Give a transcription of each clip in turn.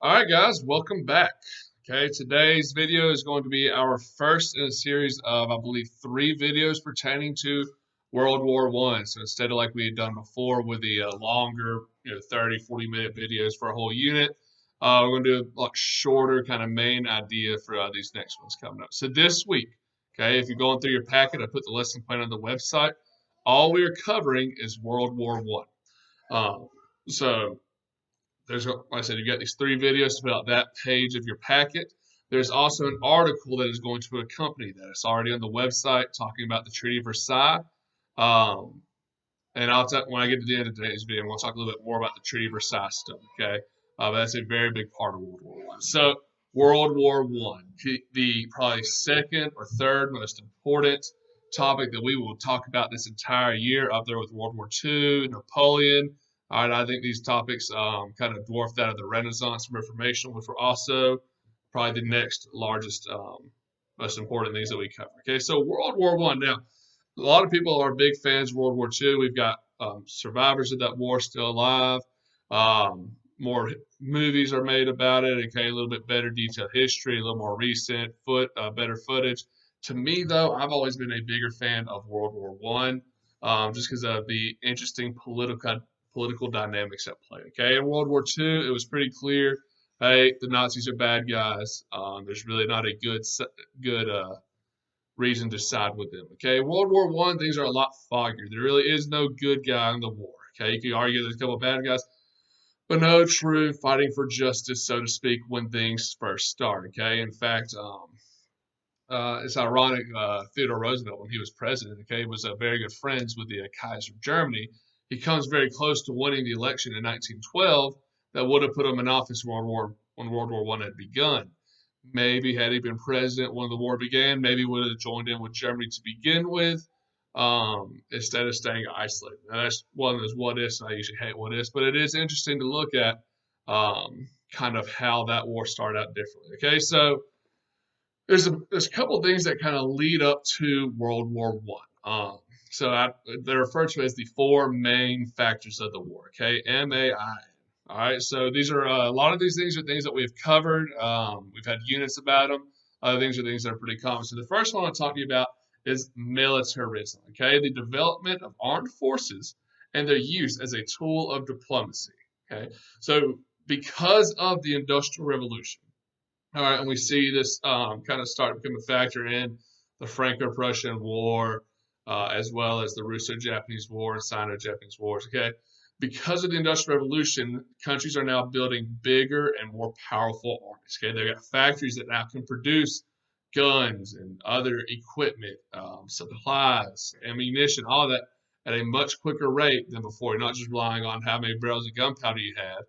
All right, guys, welcome back. Okay, today's video is going to be our first in a series of, I believe, 3 videos pertaining to World War One. So instead of like we had done before with the longer, 30, 40-minute videos for a whole unit, we're going to do a lot shorter kind of main idea for these next ones coming up. So this week, okay, if you're going through your packet, I put the lesson plan on the website. All we are covering is World War One. So there's, like I said, you've got these 3 videos to fill out that page of your packet. There's also an article that is going to accompany that. It's already on the website talking about the Treaty of Versailles. Um, and when I get to the end of today's video, I'm going to talk a little bit more about the Treaty of Versailles stuff. Okay, but that's a very big part of World War One. So World War One, the probably second or third most important topic that we will talk about this entire year, up there with World War Two, Napoleon. All right, I think these topics kind of dwarf that of the Renaissance and Reformation, which were also probably the next largest, most important things that we cover. Okay, so World War One. Now, a lot of people are big fans of World War Two. We've got survivors of that war still alive. More movies are made about it. Okay, a little bit better detailed history, a little more recent, better footage. To me, though, I've always been a bigger fan of World War One, just because of the interesting political dynamics at play. Okay, in World War II, it was pretty clear. Hey, the Nazis are bad guys. There's really not a good reason to side with them. Okay, World War One, things are a lot foggier. There really is no good guy in the war. Okay, you could argue there's a couple of bad guys, but no true fighting for justice, so to speak, when things first start. Okay, in fact, it's ironic. Theodore Roosevelt, when he was president, okay, was very good friends with the Kaiser of Germany. He comes very close to winning the election in 1912 that would have put him in office when World War One had begun. Maybe had he been president when the war began, maybe he would have joined in with Germany to begin with, instead of staying isolated. Now, that's one of those what ifs, and I usually hate what ifs, but it is interesting to look at kind of how that war started out differently. Okay, so there's a couple of things that kind of lead up to World War One. They're referred to as the 4 main factors of the war. Okay, MAI. All right, so these are a lot of these things are things that we've covered. We've had units about them. Other things are things that are pretty common. So the first one I'm talking about is militarism. Okay, the development of armed forces and their use as a tool of diplomacy. Okay, so because of the Industrial Revolution. All right, and we see this kind of start to become a factor in the Franco-Prussian War, as well as the Russo-Japanese War and Sino-Japanese Wars. Okay, because of the Industrial Revolution, countries are now building bigger and more powerful armies. Okay, they've got factories that now can produce guns and other equipment, supplies, ammunition, all that at a much quicker rate than before. You're not just relying on how many barrels of gunpowder you had.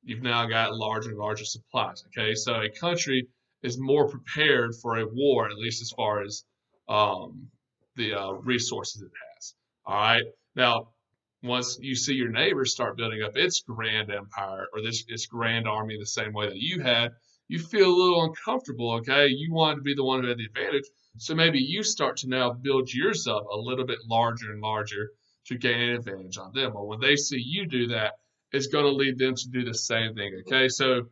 You've now got larger and larger supplies. Okay, so a country is more prepared for a war, at least as far as the resources it has. All right, now once you see your neighbors start building up its grand empire or its grand army the same way that you had, you feel a little uncomfortable. Okay, you want to be the one who had the advantage, so maybe you start to now build yours up a little bit larger and larger to gain an advantage on them. Or when they see you do that, it's going to lead them to do the same thing. Okay, so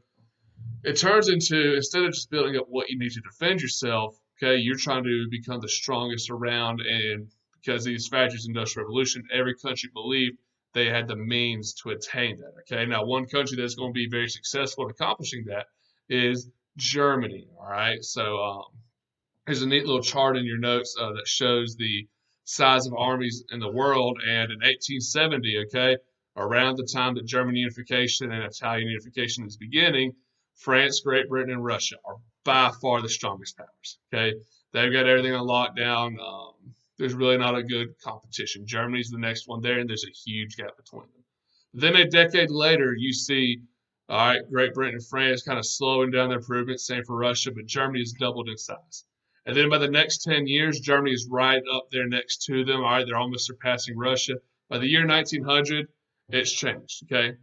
it turns into, instead of just building up what you need to defend yourself, okay, you're trying to become the strongest around. And because of these factors, Industrial Revolution, every country believed they had the means to attain that. Okay, now one country that's going to be very successful in accomplishing that is Germany. All right, so there's a neat little chart in your notes that shows the size of armies in the world. And in 1870, okay, around the time that German unification and Italian unification is beginning, France, Great Britain, and Russia are by far the strongest powers. Okay, they've got everything on lockdown. There's really not a good competition. Germany's the next one there, and there's a huge gap between them. Then a decade later, you see, all right, Great Britain and France kind of slowing down their improvement. Same for Russia, but Germany has doubled in size. And then by the next 10 years, Germany is right up there next to them. All right, they're almost surpassing Russia. By the year 1900, it's changed. Okay,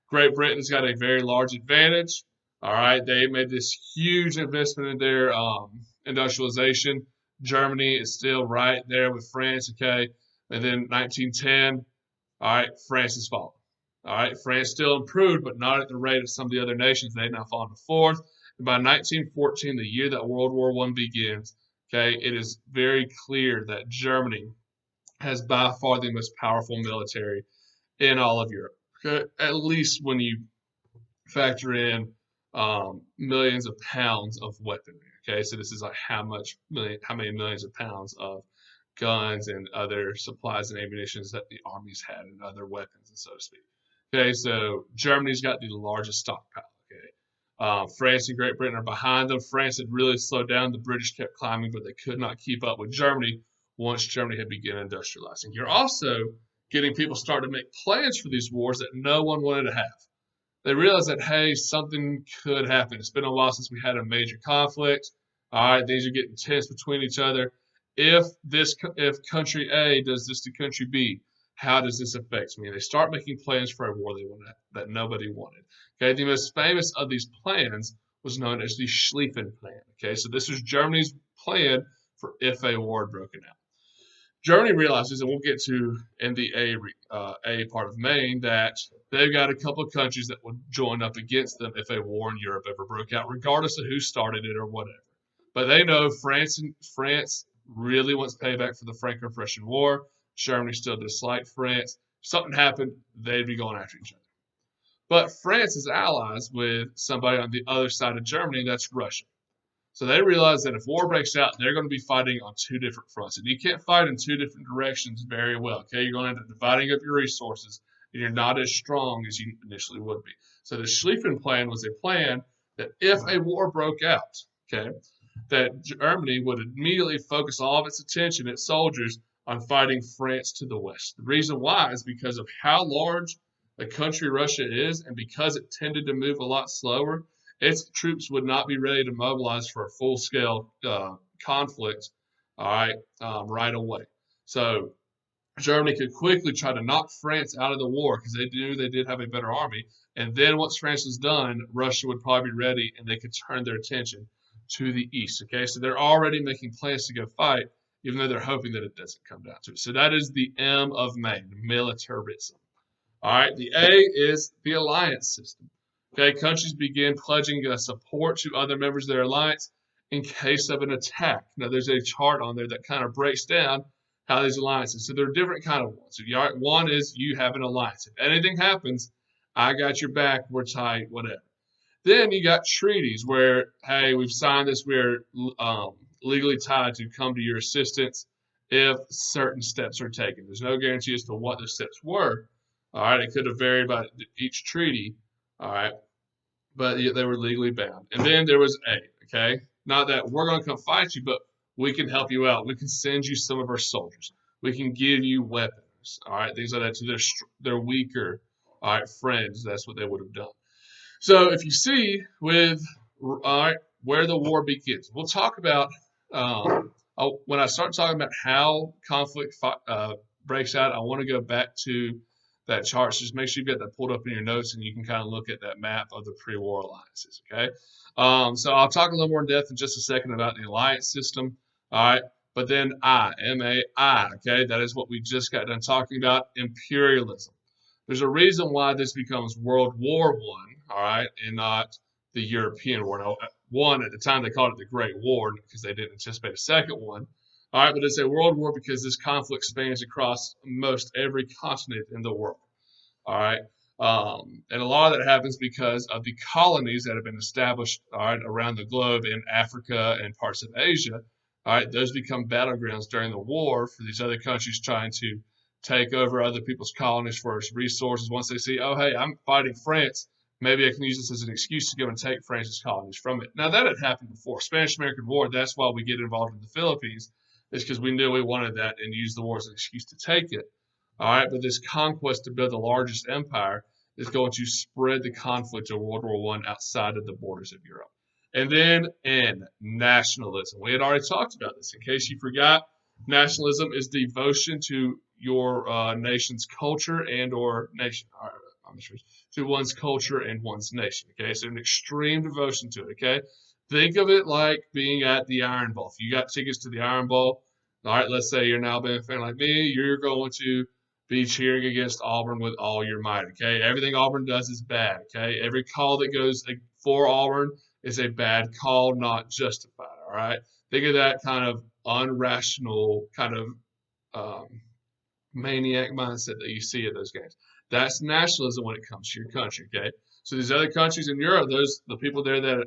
Great Britain's got a very large advantage. All right, they made this huge investment in their industrialization. Germany is still right there with France. Okay, and then 1910, all right, France is falling. All right, France still improved, but not at the rate of some of the other nations. They had now fallen to fourth. And by 1914, the year that World War I begins, okay, it is very clear that Germany has by far the most powerful military in all of Europe. Okay? At least when you factor in millions of pounds of weaponry. Okay, so this is like how many millions of pounds of guns and other supplies and ammunitions that the armies had and other weapons, and so to speak. Okay, so Germany's got the largest stockpile. Okay, France and Great Britain are behind them. France had really slowed down. The British kept climbing, but they could not keep up with Germany once Germany had begun industrializing. You're also getting people starting to make plans for these wars that no one wanted to have. They realized that, hey, something could happen. It's been a while since we had a major conflict. All right, things are getting tense between each other. If country A does this to country B, how does this affect me? And they start making plans for a war that nobody wanted. Okay, the most famous of these plans was known as the Schlieffen Plan. Okay, so this was Germany's plan for if a war had broken out. Germany realizes, and we'll get to in the A part of Maine, that they've got a couple of countries that would join up against them if a war in Europe ever broke out, regardless of who started it or whatever. But they know France really wants payback for the Franco-Prussian War. Germany still disliked France. If something happened, they'd be going after each other. But France is allies with somebody on the other side of Germany, and that's Russia. So they realize that if war breaks out, they're going to be fighting on two different fronts. And you can't fight in two different directions very well. Okay, you're going to end up dividing up your resources, and you're not as strong as you initially would be. So the Schlieffen Plan was a plan that if a war broke out, okay, that Germany would immediately focus all of its attention, its soldiers, on fighting France to the west. The reason why is because of how large a country Russia is, and because it tended to move a lot slower. Its troops would not be ready to mobilize for a full-scale conflict, all right, right away. So Germany could quickly try to knock France out of the war because they knew they did have a better army. And then once France was done, Russia would probably be ready, and they could turn their attention to the east. Okay, so they're already making plans to go fight, even though they're hoping that it doesn't come down to it. So that is the M of Maine, militarism. All right, the A is the alliance system. Okay, countries begin pledging support to other members of their alliance in case of an attack. Now, there's a chart on there that kind of breaks down how these alliances. So there are different kind of ones. So one is you have an alliance. If anything happens, I got your back. We're tight, whatever. Then you got treaties where, hey, we've signed this. We're legally tied to come to your assistance if certain steps are taken. There's no guarantee as to what the steps were. All right, it could have varied by each treaty. All right, but they were legally bound. And then there was A, okay? Not that we're going to come fight you, but we can help you out. We can send you some of our soldiers. We can give you weapons, all right? Things like that to their weaker, all right, friends. That's what they would have done. So if you see all right, where the war begins, we'll talk about, when I start talking about how conflict breaks out, I want to go back to that chart. So just make sure you've got that pulled up in your notes and you can kind of look at that map of the pre-war alliances, okay? So I'll talk a little more in depth in just a second about the alliance system, all right? But then M-A-I, okay? That is what we just got done talking about, imperialism. There's a reason why this becomes World War I, all right, and not the European War. Now, one, at the time they called it the Great War because they didn't anticipate a second one. All right, but it's a world war because this conflict spans across most every continent in the world. All right, and a lot of that happens because of the colonies that have been established, all right, around the globe in Africa and parts of Asia. All right, those become battlegrounds during the war for these other countries trying to take over other people's colonies for its resources. Once they see, oh, hey, I'm fighting France, maybe I can use this as an excuse to go and take France's colonies from it. Now, that had happened before. Spanish-American War, that's why we get involved in the Philippines. It's because we knew we wanted that and used the war as an excuse to take it. All right, but this conquest to build the largest empire is going to spread the conflict of World War I outside of the borders of Europe. And then N, nationalism. We had already talked about this. In case you forgot, nationalism is devotion to your nation's culture and or nation. To one's culture and one's nation. Okay, so an extreme devotion to it. Okay, think of it like being at the Iron Bowl. If you got tickets to the Iron Bowl, all right, let's say you're an Alabama fan like me, you're going to be cheering against Auburn with all your might, okay? Everything Auburn does is bad, okay? Every call that goes for Auburn is a bad call, not justified, all right? Think of that kind of unrational kind of maniac mindset that you see at those games. That's nationalism when it comes to your country, okay? So these other countries in Europe, the people there that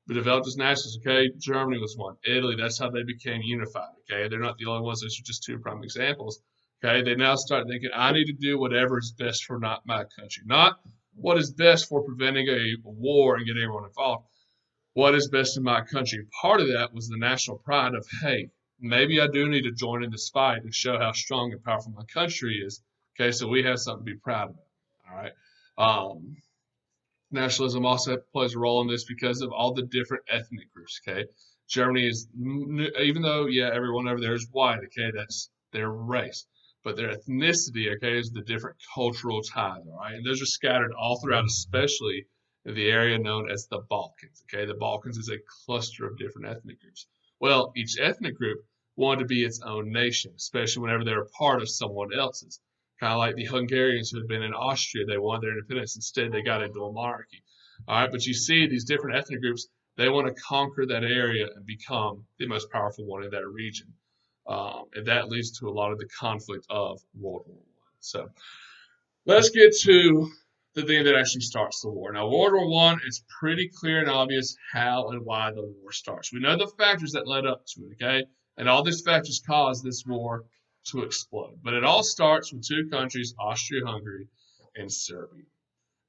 developed as nationalists, okay? Germany was one. Italy, that's how they became unified, okay? They're not the only ones. Those are just two prime examples, okay? They now start thinking, I need to do whatever is best for not my country, not what is best for preventing a war and getting everyone involved. What is best in my country? Part of that was the national pride of, hey, maybe I do need to join in this fight and show how strong and powerful my country is. Okay, so we have something to be proud about. All right. Nationalism also plays a role in this because of all the different ethnic groups. Okay, Germany is, even though everyone over there is white. Okay, that's their race, but their ethnicity, okay, is the different cultural ties. All right, and those are scattered all throughout, especially in the area known as the Balkans. Okay, the Balkans is a cluster of different ethnic groups. Well, each ethnic group wanted to be its own nation, especially whenever they were part of someone else's. Kind of like the Hungarians who had been in Austria, they wanted their independence. Instead, they got into a monarchy. All right, but you see these different ethnic groups, they want to conquer that area and become the most powerful one in that region. And that leads to a lot of the conflict of World War I. So let's get to the thing that actually starts the war. Now, World War I, it's pretty clear and obvious how and why the war starts. We know the factors that led up to it, okay? And all these factors caused this war to explode. But it all starts with two countries, Austria-Hungary and Serbia.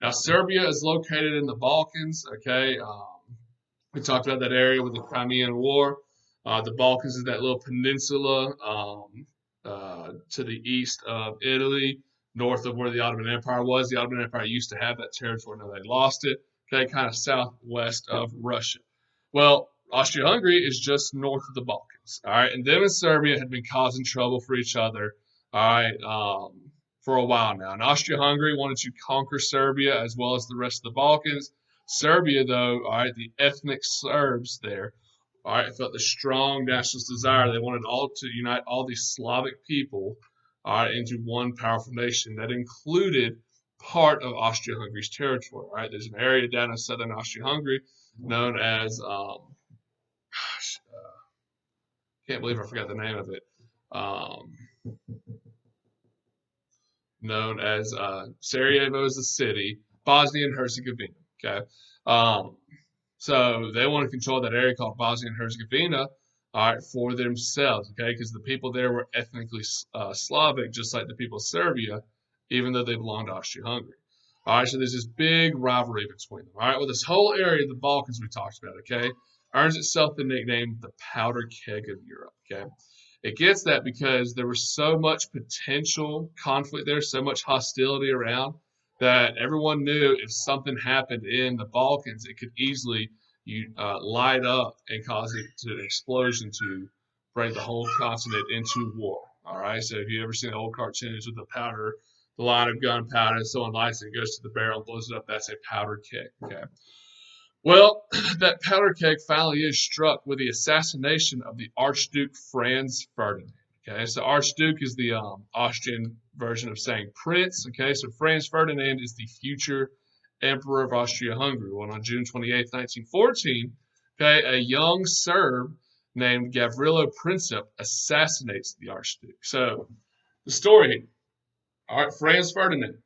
Now, Serbia is located in the Balkans, okay? We talked about that area with the Crimean War. The Balkans is that little peninsula to the east of Italy, north of where the Ottoman Empire was. The Ottoman Empire used to have that territory, now they lost it. Okay, kind of southwest of Russia. Well, Austria-Hungary is just north of the Balkans. All right, and them and Serbia had been causing trouble for each other. All right, for a while now. And Austria-Hungary wanted to conquer Serbia as well as the rest of the Balkans. Serbia, though, all right, the ethnic Serbs there, all right, felt the strong nationalist desire. They wanted all to unite all these Slavic people, all right, into one powerful nation that included part of Austria-Hungary's territory. Right, there's an area down in southern Austria-Hungary known as can't believe I forgot the name of it. Known as Sarajevo is the city, Bosnia and Herzegovina. Okay, so they want to control that area called Bosnia and Herzegovina, all right, for themselves. Okay, because the people there were ethnically Slavic, just like the people of Serbia, even though they belonged to Austria-Hungary. All right, so there's this big rivalry between them. All right, well, this whole area of the Balkans we talked about, okay, earns itself the nickname the powder keg of Europe. Okay. It gets that because there was so much potential conflict there, so much hostility around, that everyone knew if something happened in the Balkans, it could easily light up and cause it to explosion to bring the whole continent into war. All right, so if you ever seen the old cartoons with the line of gunpowder, and someone lights it, goes to the barrel and blows it up, that's a powder keg. Okay. Well, that powder keg finally is struck with the assassination of the Archduke Franz Ferdinand. Okay, so Archduke is the Austrian version of saying prince. Okay, so Franz Ferdinand is the future emperor of Austria-Hungary. Well, on June 28, 1914, okay, a young Serb named Gavrilo Princip assassinates the Archduke. So the story, all right, Franz Ferdinand.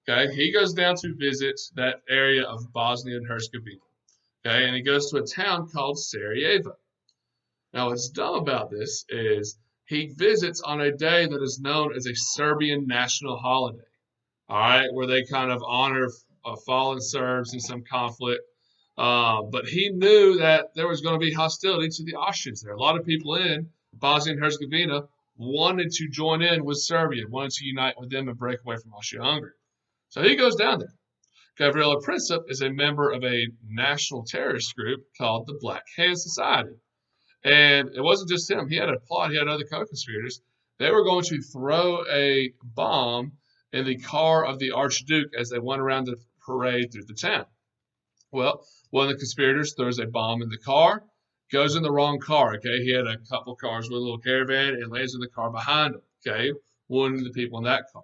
Okay, he goes down to visit that area of Bosnia and Herzegovina. Okay, and he goes to a town called Sarajevo. Now, what's dumb about this is he visits on a day that is known as a Serbian national holiday. All right, where they kind of honor fallen Serbs in some conflict. But he knew that there was going to be hostility to the Austrians there. A lot of people in Bosnia and Herzegovina wanted to join in with Serbia, wanted to unite with them and break away from Austria-Hungary. So he goes down there. Gavrilo Princip is a member of a national terrorist group called the Black Hand Society. And it wasn't just him. He had a plot. He had other co-conspirators. They were going to throw a bomb in the car of the Archduke as they went around the parade through the town. Well, one of the conspirators throws a bomb in the car, goes in the wrong car, okay? He had a couple cars with a little caravan and lands in the car behind him, okay? wounding the people in that car.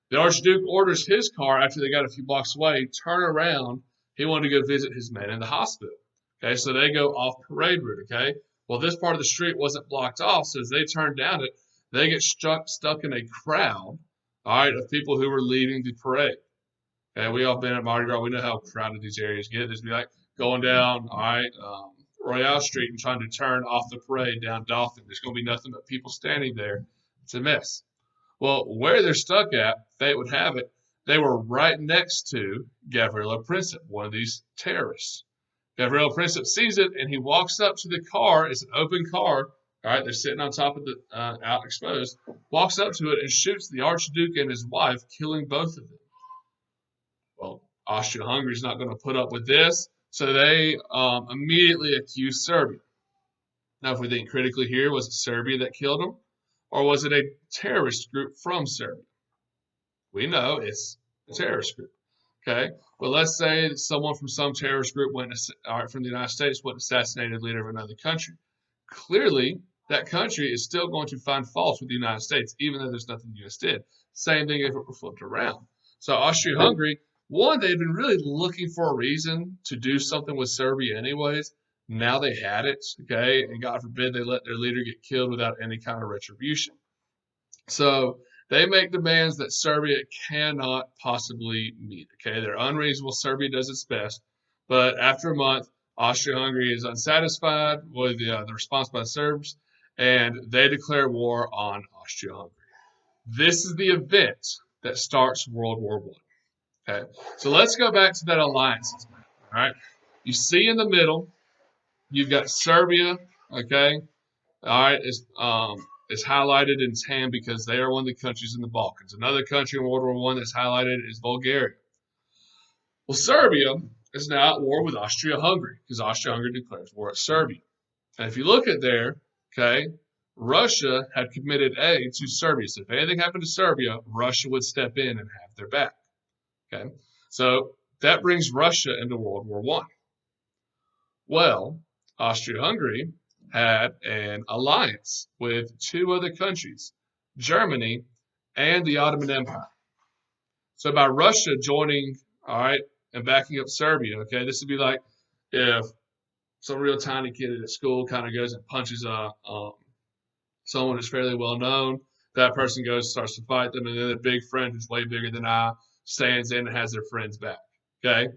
The Archduke orders his car after they got a few blocks away, turn around. He wanted to go visit his men in the hospital. Okay, so they go off parade route. Okay, well, this part of the street wasn't blocked off, so as they turn down it, they get stuck in a crowd, all right, of people who were leading the parade. Okay, we all been at Mardi Gras. We know how crowded these areas get. There's be like going down, all right, Royale Street and trying to turn off the parade down Dauphin. There's going to be nothing but people standing there. It's a mess. Well, where they're stuck at, fate would have it, they were right next to Gavrilo Princip, one of these terrorists. Gavrilo Princip sees it, and he walks up to the car. It's an open car. All right, they're sitting on top of the out exposed. Walks up to it and shoots the Archduke and his wife, killing both of them. Well, Austria-Hungary is not going to put up with this, so they immediately accuse Serbia. Now, if we think critically here, was it Serbia that killed him? Or was it a terrorist group from Serbia? We know it's a terrorist group. Okay, well, let's say that someone from some terrorist group from the United States went and assassinated the leader of another country. Clearly, that country is still going to find fault with the United States, even though there's nothing the U.S. did. Same thing if it were flipped around. So Austria-Hungary, one, they had been really looking for a reason to do something with Serbia anyways. Now they had it, okay, and God forbid they let their leader get killed without any kind of retribution. So they make demands that Serbia cannot possibly meet, okay? They're unreasonable. Serbia does its best. But after a month, Austria-Hungary is unsatisfied with the response by the Serbs, and they declare war on Austria-Hungary. This is the event that starts World War I. Okay, so let's go back to that alliances map, all right? You see in the middle, you've got Serbia, okay? All right, it's highlighted in tan because they are one of the countries in the Balkans. Another country in World War I that's highlighted is Bulgaria. Well, Serbia is now at war with Austria-Hungary because Austria-Hungary declares war at Serbia. And if you look at there, okay, Russia had committed aid to Serbia. So if anything happened to Serbia, Russia would step in and have their back. Okay, so that brings Russia into World War I. Well, Austria-Hungary had an alliance with two other countries, Germany and the Ottoman Empire. So by Russia joining, all right, and backing up Serbia, okay, this would be like if some real tiny kid at school kind of goes and punches someone who's fairly well known. That person goes and starts to fight them, and then a big friend who's way bigger than I stands in and has their friends back. Okay,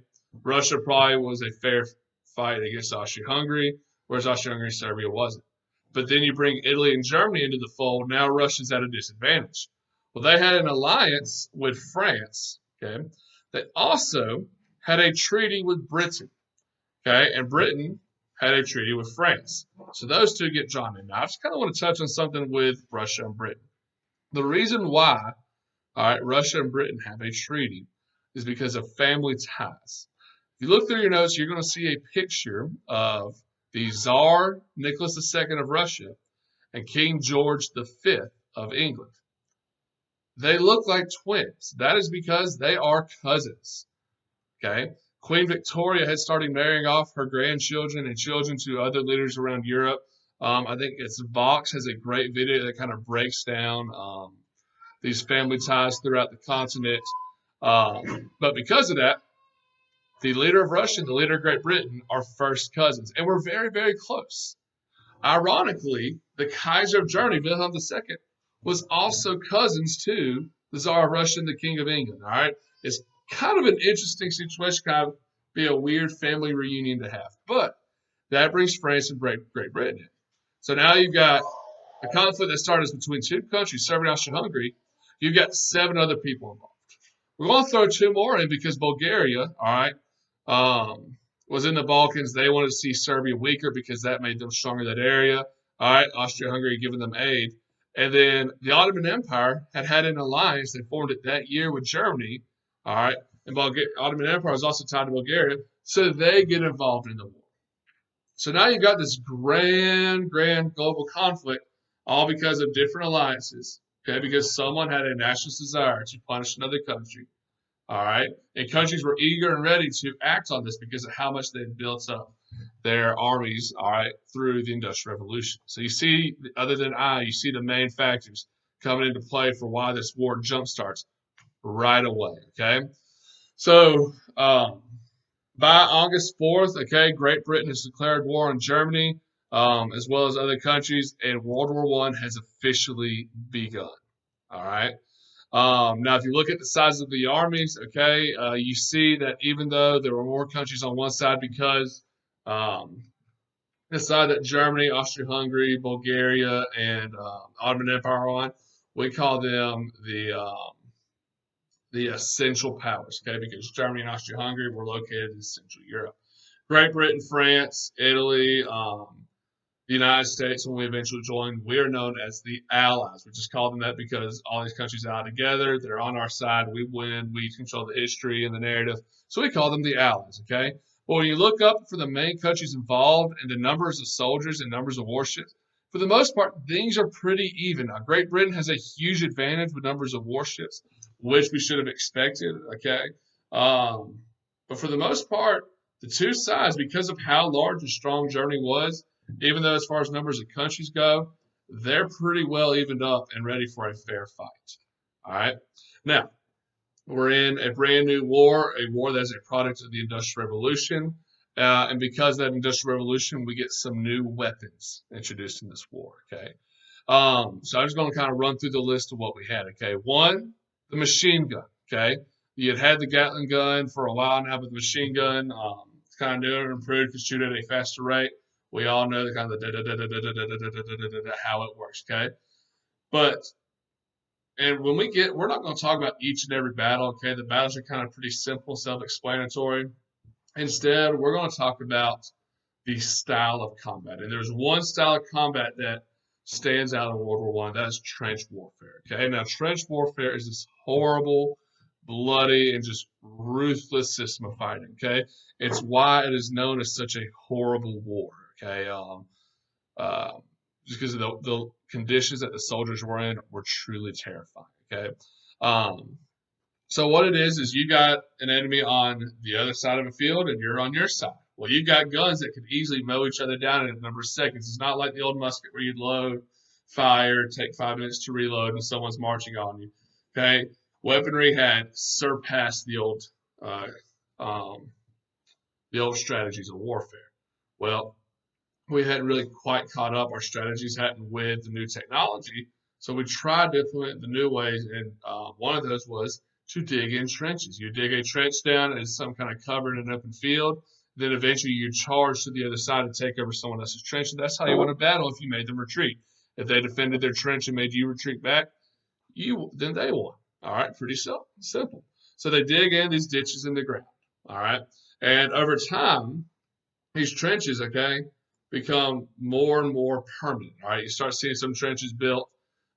Russia probably was a fair fight against Austria-Hungary, whereas Austria-Hungary and Serbia wasn't. But then you bring Italy and Germany into the fold. Now Russia's at a disadvantage. Well, they had an alliance with France. Okay, they also had a treaty with Britain. Okay, and Britain had a treaty with France. So those two get drawn in. Now, I just kind of want to touch on something with Russia and Britain. The reason why, all right, Russia and Britain have a treaty is because of family ties. If you look through your notes, you're going to see a picture of the Tsar Nicholas II of Russia and King George V of England. They look like twins. That is because they are cousins. Okay? Queen Victoria had started marrying off her grandchildren and children to other leaders around Europe. I think it's Vox has a great video that kind of breaks down these family ties throughout the continent. But because of that, the leader of Russia and the leader of Great Britain are first cousins, and we're very, very close. Ironically, the Kaiser of Germany, Wilhelm II, was also cousins to the Tsar of Russia and the King of England. All right, it's kind of an interesting situation, kind of be a weird family reunion to have. But that brings France and Great Britain in. So now you've got a conflict that started between two countries, Serbia and Austria-Hungary. You've got 7 other people involved. We're going to throw 2 more in because Bulgaria, all right, was in the Balkans. They wanted to see Serbia weaker because that made them stronger in that area. All right, Austria-Hungary giving them aid. And then the Ottoman Empire had an alliance. They formed it that year with Germany. All right, and Ottoman Empire was also tied to Bulgaria, so they get involved in the war. So now you've got this grand global conflict, all because of different alliances. Okay, because someone had a nationalist desire to punish another country. All right, and countries were eager and ready to act on this because of how much they had built up their armies, all right, through the Industrial Revolution. So you see, other than you see the main factors: coming into play for why this war jumpstarts right away. Okay, so by August 4th, okay, Great Britain has declared war on Germany, as well as other countries, and World War One has officially begun. All right. Now, if you look at the size of the armies, okay, you see that even though there were more countries on one side because um, the side that Germany, Austria-Hungary, Bulgaria, and Ottoman Empire are on, we call them the essential powers, okay, because Germany and Austria-Hungary were located in Central Europe. Great Britain, France, Italy, the United States, when we eventually joined, we are known as the Allies. We just call them that because all these countries are together. They're on our side. We win. We control the history and the narrative. So we call them the Allies, okay? But when you look up for the main countries involved and the numbers of soldiers and numbers of warships, for the most part, things are pretty even. Now, Great Britain has a huge advantage with numbers of warships, which we should have expected, okay? But for the most part, the two sides, because of how large and strong Germany was, even though as far as numbers of countries go, they're pretty well evened up and ready for a fair fight. All right. Now, we're in a brand new war, a war that's a product of the Industrial Revolution. And because of that Industrial Revolution, we get some new weapons introduced in this war. Okay. So I'm just going to kind of run through the list of what we had. Okay. One, the machine gun. Okay. You had the Gatling gun for a while now, but the machine gun, it's kind of new and improved, can shoot at a faster rate. We all know the kind of how it works, okay? But when we're not going to talk about each and every battle, okay? The battles are kind of pretty simple, self-explanatory. Instead, we're going to talk about the style of combat. And there's one style of combat that stands out in World War One. That is trench warfare, okay? Now, trench warfare is this horrible, bloody, and just ruthless system of fighting, okay? It's why it is known as such a horrible war. Okay, just because of the conditions that the soldiers were in were truly terrifying. Okay, so what it is you got an enemy on the other side of a field and you're on your side. Well, you got guns that could easily mow each other down in a number of seconds. It's not like the old musket where you'd load, fire, take 5 minutes to reload, and someone's marching on you. Okay, weaponry had surpassed the old strategies of warfare. Well, we hadn't really quite caught up. Our strategies hadn't with the new technology. So we tried to implement the new ways, and one of those was to dig in trenches. You dig a trench down as some kind of cover in an open field. Then eventually you charge to the other side and take over someone else's trench. And that's how you win a battle if you made them retreat. If they defended their trench and made you retreat back, then they won. All right, pretty simple. So they dig in these ditches in the ground. All right, and over time, these trenches, okay, become more and more permanent. All right, you start seeing some trenches built,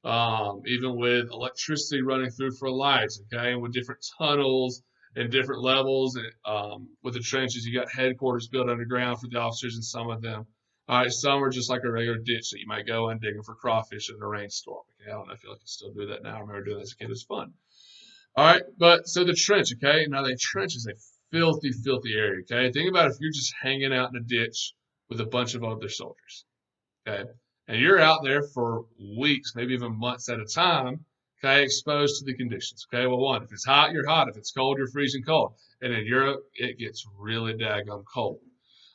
even with electricity running through for lights. Okay, and with different tunnels and different levels. And with the trenches, you got headquarters built underground for the officers, and some of them. All right, some are just like a regular ditch that you might go in digging for crawfish in a rainstorm. Okay, I don't know if you can still do that now. I remember doing that as a kid; it was fun. All right, but so the trench. Okay, now the trench is a filthy, filthy area. Okay, think about if you're just hanging out in a ditch with a bunch of other soldiers, okay? And you're out there for weeks, maybe even months at a time, okay, exposed to the conditions, okay? Well, one, if it's hot, you're hot. If it's cold, you're freezing cold. And in Europe, it gets really daggum cold.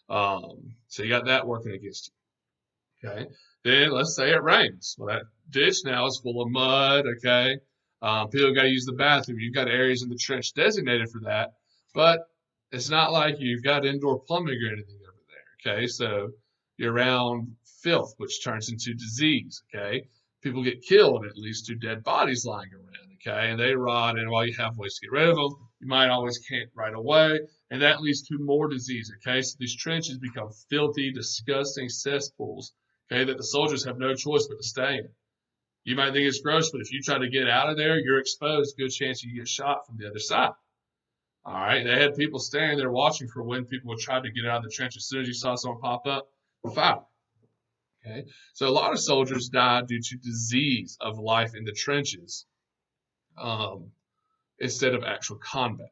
So you got that working against you, okay? Then let's say it rains. Well, that ditch now is full of mud, okay? People got to use the bathroom. You've got areas in the trench designated for that, but it's not like you've got indoor plumbing or anything over there, okay? So you're around filth, which turns into disease, okay? People get killed, it leads to dead bodies lying around, okay? And they rot, and while you have ways to get rid of them, you might always can't right away, and that leads to more disease, okay? So these trenches become filthy, disgusting cesspools, okay, that the soldiers have no choice but to stay in. You might think it's gross, but if you try to get out of there, you're exposed. Good chance you get shot from the other side. All right, they had people standing there watching for when people would try to get out of the trench. As soon as you saw someone pop up, fire. Okay, so a lot of soldiers died due to disease of life in the trenches instead of actual combat.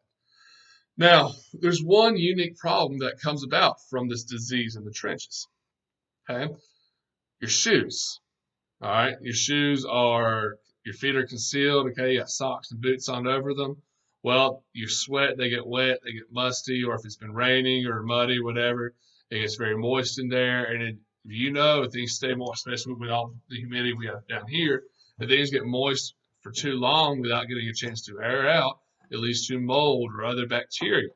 Now, there's one unique problem that comes about from this disease in the trenches. Okay, your shoes. All right, your shoes are your feet are concealed. Okay, you got socks and boots on over them. Well, you sweat, they get wet, they get musty, or if it's been raining or muddy, whatever, it gets very moist in there. And if things stay moist, especially with all the humidity we have down here, if things get moist for too long without getting a chance to air out, it leads to mold or other bacteria.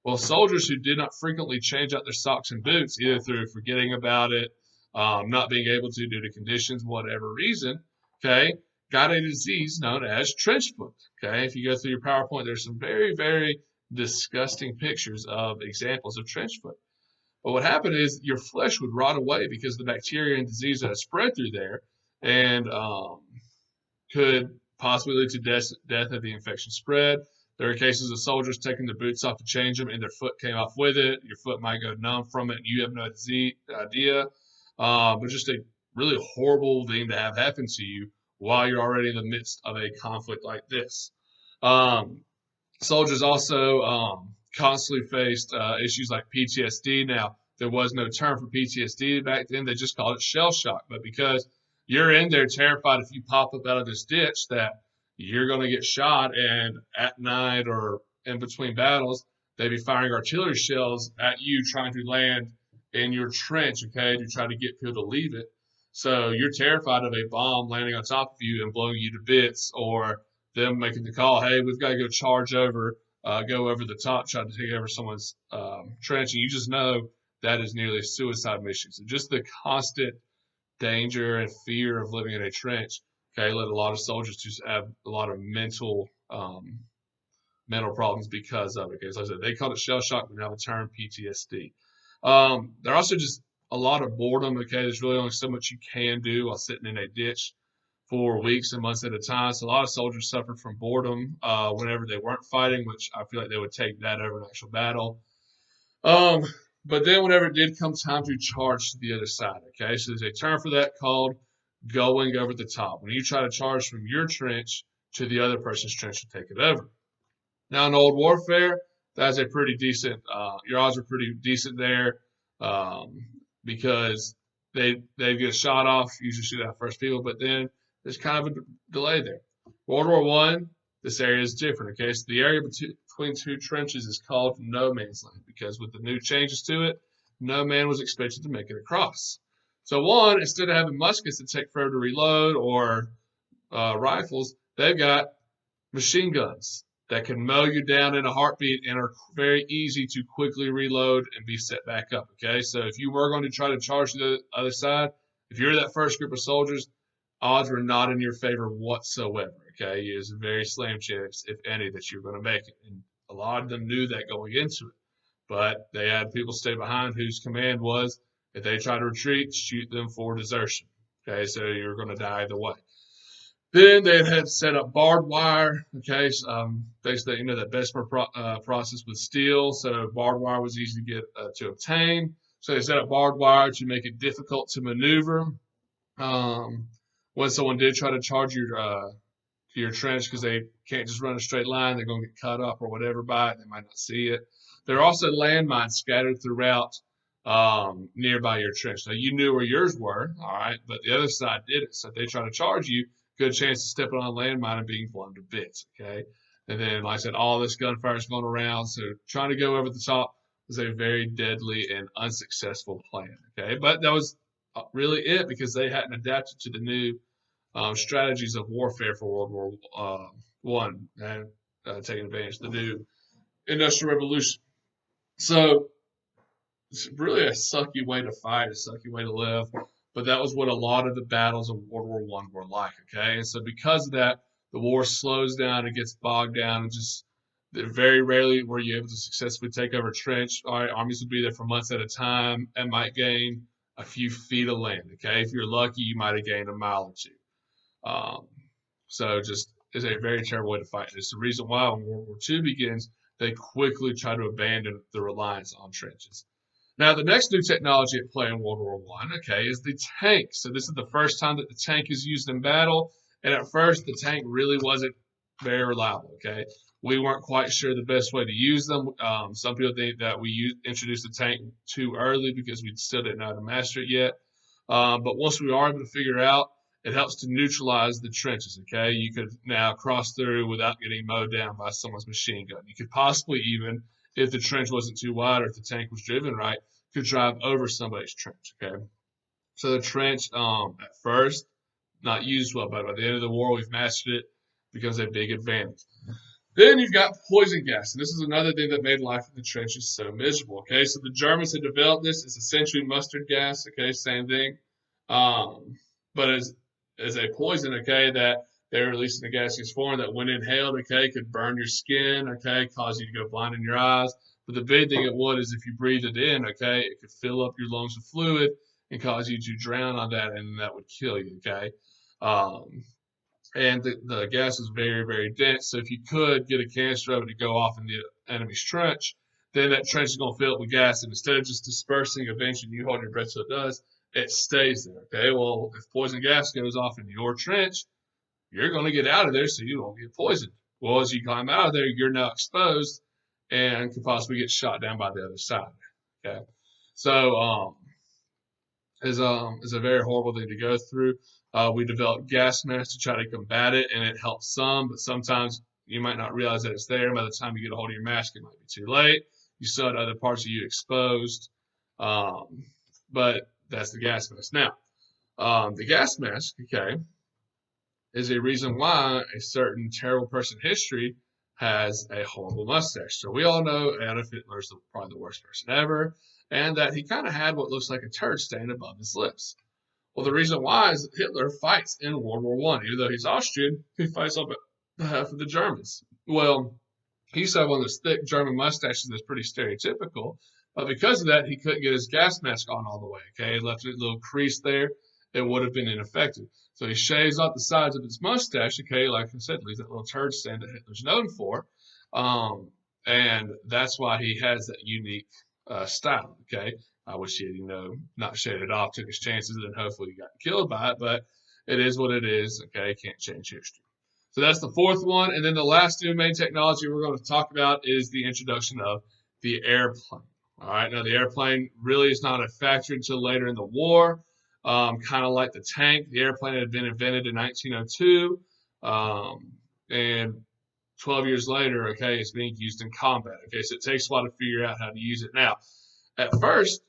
Well, soldiers who did not frequently change out their socks and boots, either through forgetting about it, not being able to due to conditions, whatever reason, okay, got a disease known as trench foot. Okay, if you go through your PowerPoint, there's some very, very disgusting pictures of examples of trench foot. But what happened is your flesh would rot away because the bacteria and disease that had spread through there and could possibly lead to death if the infection spread. There are cases of soldiers taking their boots off to change them, and their foot came off with it. Your foot might go numb from it, and you have no idea. But just a really horrible thing to have happen to you while you're already in the midst of a conflict like this. Soldiers also constantly faced issues like PTSD. Now, there was no term for PTSD back then. They just called it shell shock. But because you're in there terrified if you pop up out of this ditch that you're going to get shot, and at night or in between battles, they'd be firing artillery shells at you trying to land in your trench, okay, to try to get people to leave it. So you're terrified of a bomb landing on top of you and blowing you to bits, or them making the call, hey, we've got to go charge over, go over the top, try to take over someone's trench, and you just know that is nearly a suicide mission. So just the constant danger and fear of living in a trench, okay, led a lot of soldiers to have a lot of mental problems because of it. Okay, so like I said, they call it shell shock. We now have the term PTSD. There are also just a lot of boredom. Okay, there's really only so much you can do while sitting in a ditch for weeks and months at a time. So a lot of soldiers suffered from boredom whenever they weren't fighting, which I feel like they would take that over an actual battle. But then whenever it did come time to charge to the other side, okay, so there's a term for that called going over the top. When you try to charge from your trench to the other person's trench to take it over. Now in old warfare, that's a pretty decent, your odds are pretty decent there because they get a shot off, usually shoot out first people, but then there's kind of a delay there. World War I, this area is different, okay? So the area between two trenches is called no man's land because with the new changes to it, no man was expected to make it across. So instead of having muskets that take forever to reload or rifles, they've got machine guns that can mow you down in a heartbeat and are very easy to quickly reload and be set back up, okay? So if you were going to try to charge to the other side, if you're that first group of soldiers, odds were not in your favor whatsoever, okay? It was a very slim chance, if any, that you were going to make it. And a lot of them knew that going into it. But they had people stay behind whose command was, if they try to retreat, shoot them for desertion. Okay, so you're going to die either way. Then they had set up barbed wire. Okay, basically, that Bessemer process with steel, so barbed wire was easy to get to obtain. So they set up barbed wire to make it difficult to maneuver. When someone did try to charge your trench, because they can't just run a straight line, they're going to get cut up or whatever by it. They might not see it. There are also landmines scattered throughout nearby your trench. Now, you knew where yours were, all right, but the other side didn't. So if they try to charge you, good chance of stepping on a landmine and being blown to bits, okay? And then, like I said, all this gunfire is going around. So trying to go over the top was a very deadly and unsuccessful plan, okay? But that was really it because they hadn't adapted to the new strategies of warfare for World War One and taking advantage of the new Industrial Revolution. So it's really a sucky way to fight, a sucky way to live. But that was what a lot of the battles of World War I were like, okay? And so because of that, the war slows down and gets bogged down and just very rarely were you able to successfully take over a trench. All right, armies would be there for months at a time and might gain a few feet of land, okay? If you're lucky, you might have gained a mile or two. So just is a very terrible way to fight. And it's the reason why when World War II begins, they quickly try to abandon the reliance on trenches. Now, the next new technology at play in World War I, okay, is the tank. So this is the first time that the tank is used in battle. And at first, the tank really wasn't very reliable, okay? We weren't quite sure the best way to use them. Some people think that we introduced the tank too early because we still didn't know how to master it yet. But once we are able to figure it out it helps to neutralize the trenches, okay? You could now cross through without getting mowed down by someone's machine gun. You could possibly even, if the trench wasn't too wide or if the tank was driven right, could drive over somebody's trench, okay? So the trench, at first, not used well, but by the end of the war, we've mastered it, becomes a big advantage. Then you've got poison gas, and this is another thing that made life in the trenches so miserable. Okay, so the Germans had developed this. It's essentially mustard gas. Okay, same thing, um, but as a poison. Okay, that they're releasing a gaseous form that, when inhaled, okay, could burn your skin. Okay, cause you to go blind in your eyes. But the big thing it would is if you breathe it in. Okay, it could fill up your lungs with fluid and cause you to drown on that, and that would kill you. Okay. Um, and the gas is very, very dense. So if you could get a canister of it to go off in the enemy's trench, then that trench is going to fill up with gas. And instead of just dispersing eventually, you hold your breath so it does, it stays there. Okay, well, if poison gas goes off in your trench, you're going to get out of there so you don't get poisoned. Well, as you climb out of there, you're now exposed and could possibly get shot down by the other side. Okay, so is a very horrible thing to go through. We developed gas masks to try to combat it, and it helps some, but sometimes you might not realize that it's there. By the time you get a hold of your mask, it might be too late. You still had other parts of you exposed, but that's the gas mask. Now, the gas mask, okay, is a reason why a certain terrible person in history has a horrible mustache. So we all know Adolf Hitler is probably the worst person ever, and that he kind of had what looks like a turd stain above his lips. Well, the reason why is that Hitler fights in World War I. Even though he's Austrian, he fights on behalf of the Germans. Well, he used to have one of those thick German mustaches that's pretty stereotypical, but because of that, he couldn't get his gas mask on all the way. Okay, he left a little crease there. It would have been ineffective. So he shaves off the sides of his mustache. Okay, like I said, leaves that little turd stain that Hitler's known for, and that's why he has that unique style. Okay. I wish he had, not shaved it off, took his chances, and hopefully he got killed by it. But it is what it is. Okay, can't change history. So that's the fourth one. And then the last new main technology we're going to talk about is the introduction of the airplane. All right, now the airplane really is not a factor until later in the war. Kind of like the tank, the airplane had been invented in 1902, and 12 years later, okay, it's being used in combat. Okay, so it takes a while to figure out how to use it. Now, at first,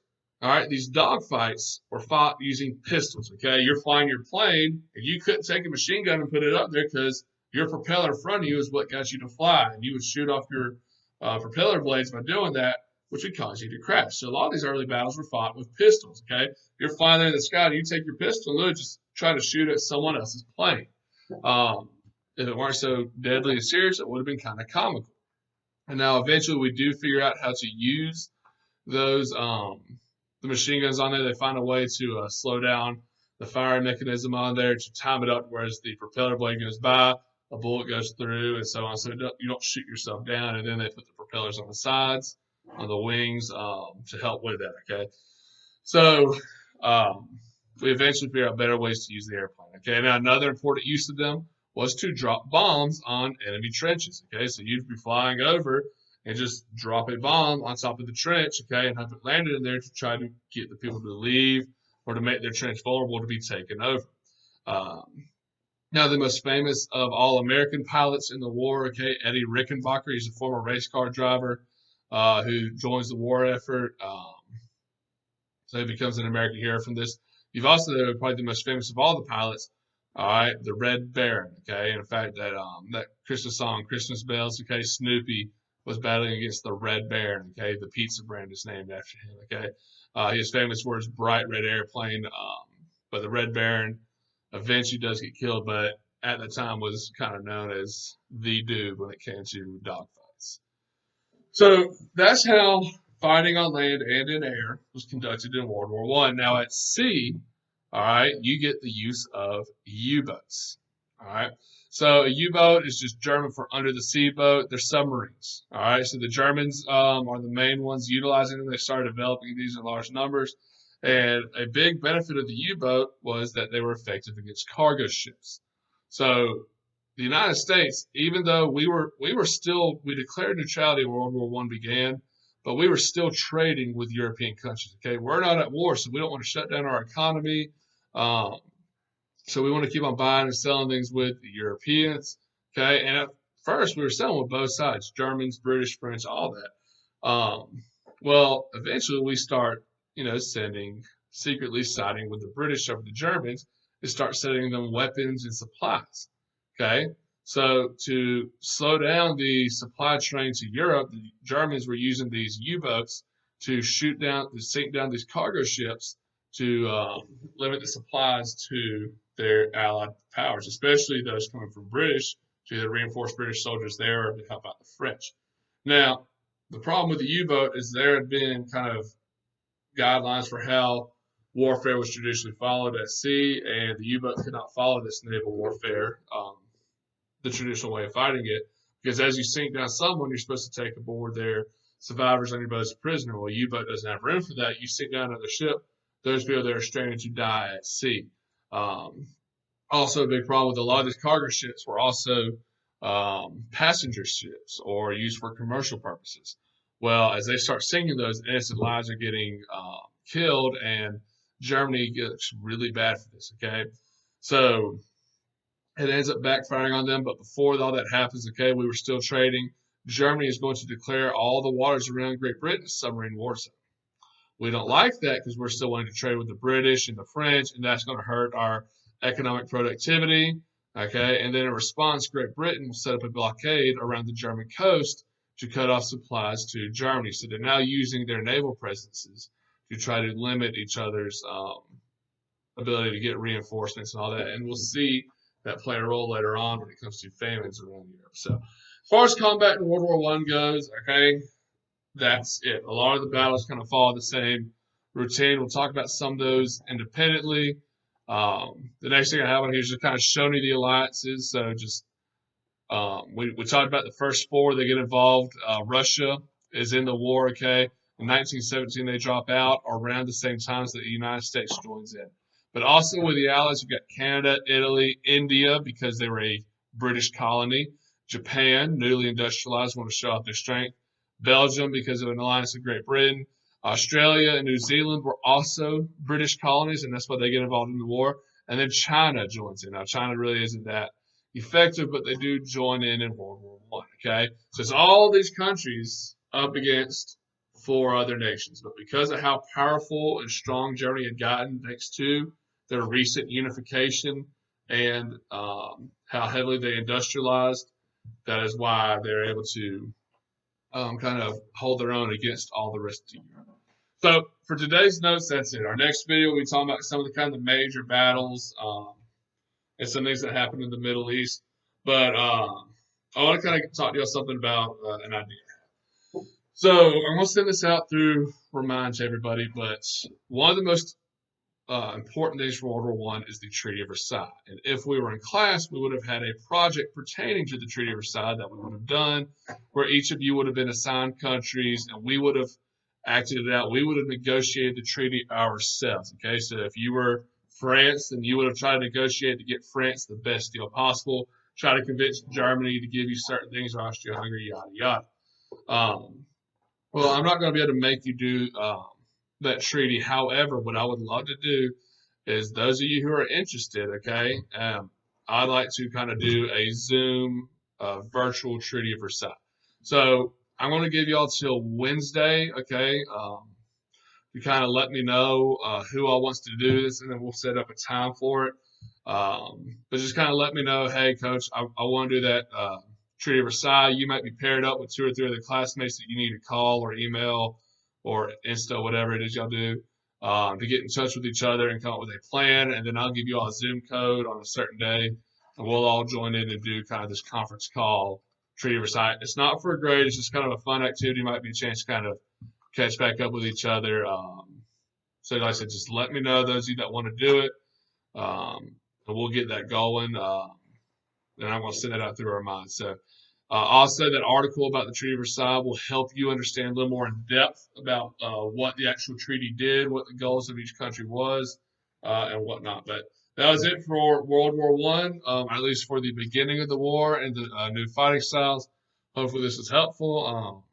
all right, these dogfights were fought using pistols. Okay, you're flying your plane, and you couldn't take a machine gun and put it up there because your propeller in front of you is what got you to fly, and you would shoot off your propeller blades by doing that, which would cause you to crash. So a lot of these early battles were fought with pistols. Okay, you're flying there in the sky, and you take your pistol and just try to shoot at someone else's plane. If it weren't so deadly and serious, it would have been kind of comical. And now eventually we do figure out how to use those the machine guns on there. They find a way to slow down the firing mechanism on there to time it up, whereas the propeller blade goes by, a bullet goes through, and so on. So you don't shoot yourself down. And then they put the propellers on the sides, on the wings, to help with that. Okay, so we eventually figured out better ways to use the airplane. Okay, now another important use of them was to drop bombs on enemy trenches. Okay, so you'd be flying over and just drop a bomb on top of the trench, okay, and have it landed in there to try to get the people to leave or to make their trench vulnerable to be taken over. Now, the most famous of all American pilots in the war, okay, Eddie Rickenbacker, he's a former race car driver who joins the war effort. So he becomes an American hero from this. You've also, probably the most famous of all the pilots, all right, the Red Baron, okay, and in fact, that Christmas song, Christmas Bells, okay, Snoopy was battling against the Red Baron, okay, the pizza brand is named after him, okay. He is famous for his bright red airplane, but the Red Baron eventually does get killed, but at the time was kind of known as the dude when it came to dogfights. So that's how fighting on land and in air was conducted in World War I. Now at sea, all right, you get the use of U-boats. All right. So a U-boat is just German for under the sea boat. They're submarines. All right. So the Germans are the main ones utilizing them. They started developing these in large numbers. And a big benefit of the U-boat was that they were effective against cargo ships. So the United States, even though we declared neutrality when World War I began, but we were still trading with European countries. Okay, we're not at war, so we don't want to shut down our economy. So we want to keep on buying and selling things with the Europeans. Okay. And at first we were selling with both sides, Germans, British, French, all that. Well, eventually we start, secretly siding with the British over the Germans and start sending them weapons and supplies. Okay. So to slow down the supply train to Europe, the Germans were using these U-boats to sink down these cargo ships to limit the supplies to their allied powers, especially those coming from British, to either reinforce British soldiers there or to help out the French. Now, the problem with the U-boat is there had been kind of guidelines for how warfare was traditionally followed at sea, and the U-boat could not follow this naval warfare, the traditional way of fighting it, because as you sink down someone, you're supposed to take aboard their survivors on your boat as a prisoner. Well, U-boat doesn't have room for that. You sink down another ship, those people that are stranded to die at sea. Um, Also, a big problem with a lot of these cargo ships were also passenger ships or used for commercial purposes. Well, as they start sinking those, innocent lives are getting killed, and Germany gets really bad for this. Okay, so it ends up backfiring on them. But before all that happens, okay, we were still trading. Germany is going to declare all the waters around Great Britain a submarine war zone. We don't like that because we're still wanting to trade with the British and the French, and that's going to hurt our economic productivity. Okay, and then in response, Great Britain set up a blockade around the German coast to cut off supplies to Germany. So they're now using their naval presences to try to limit each other's ability to get reinforcements and all that. And we'll see that play a role later on when it comes to famines around Europe. So as far as combat in World War One goes, okay, that's it. A lot of the battles kind of follow the same routine. We'll talk about some of those independently. The next thing I have on here is just kind of showing you the alliances. So just we talked about the first four that get involved. Russia is in the war. Okay, in 1917 they drop out around the same time as the United States joins in. But also with the Allies, you've got Canada, Italy, India because they were a British colony. Japan, newly industrialized, want to show off their strength. Belgium because of an alliance with Great Britain. Australia and New Zealand were also British colonies, and that's why they get involved in the war. And then China joins in. Now, China really isn't that effective, but they do join in World War One. Okay, so it's all these countries up against four other nations, but because of how powerful and strong Germany had gotten, thanks to their recent unification and how heavily they industrialized, that is why they're able to kind of hold their own against all the rest of Europe. So for today's notes, that's it. Our next video, we talk about some of the kind of major battles and some things that happened in the Middle East. But I want to kind of talk to you something about an idea. So I'm going to send this out through Remind to everybody, but one of the most important things for World War One is the Treaty of Versailles. And if we were in class, we would have had a project pertaining to the Treaty of Versailles that we would have done, where each of you would have been assigned countries, and we would have acted it out. We would have negotiated the treaty ourselves. Okay, so if you were France, then you would have tried to negotiate to get France the best deal possible. Try to convince Germany to give you certain things, or Austria-Hungary, yada yada. Well, I'm not going to be able to make you do that treaty. However, what I would love to do is those of you who are interested, okay, I'd like to kind of do a Zoom virtual Treaty of Versailles. So I'm going to give you all till Wednesday, okay, to kind of let me know who all wants to do this, and then we'll set up a time for it. But just kind of let me know, hey, Coach, I want to do that Treaty of Versailles. You might be paired up with 2 or 3 other classmates that you need to call or email or Insta, whatever it is y'all do, to get in touch with each other and come up with a plan. And then I'll give you all a Zoom code on a certain day, and we'll all join in and do kind of this conference call, Treaty of Versailles. It's not for a grade. It's just kind of a fun activity. Might be a chance to kind of catch back up with each other. So like I said, just let me know, those of you that want to do it, and we'll get that going. And I'm going to send that out through our minds. So also that article about the Treaty of Versailles will help you understand a little more in depth about what the actual treaty did, what the goals of each country was, and whatnot. But that was it for World War One, at least for the beginning of the war and the new fighting styles. Hopefully this was helpful.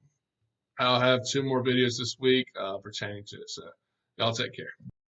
I'll have 2 more videos this week pertaining to it. So y'all take care.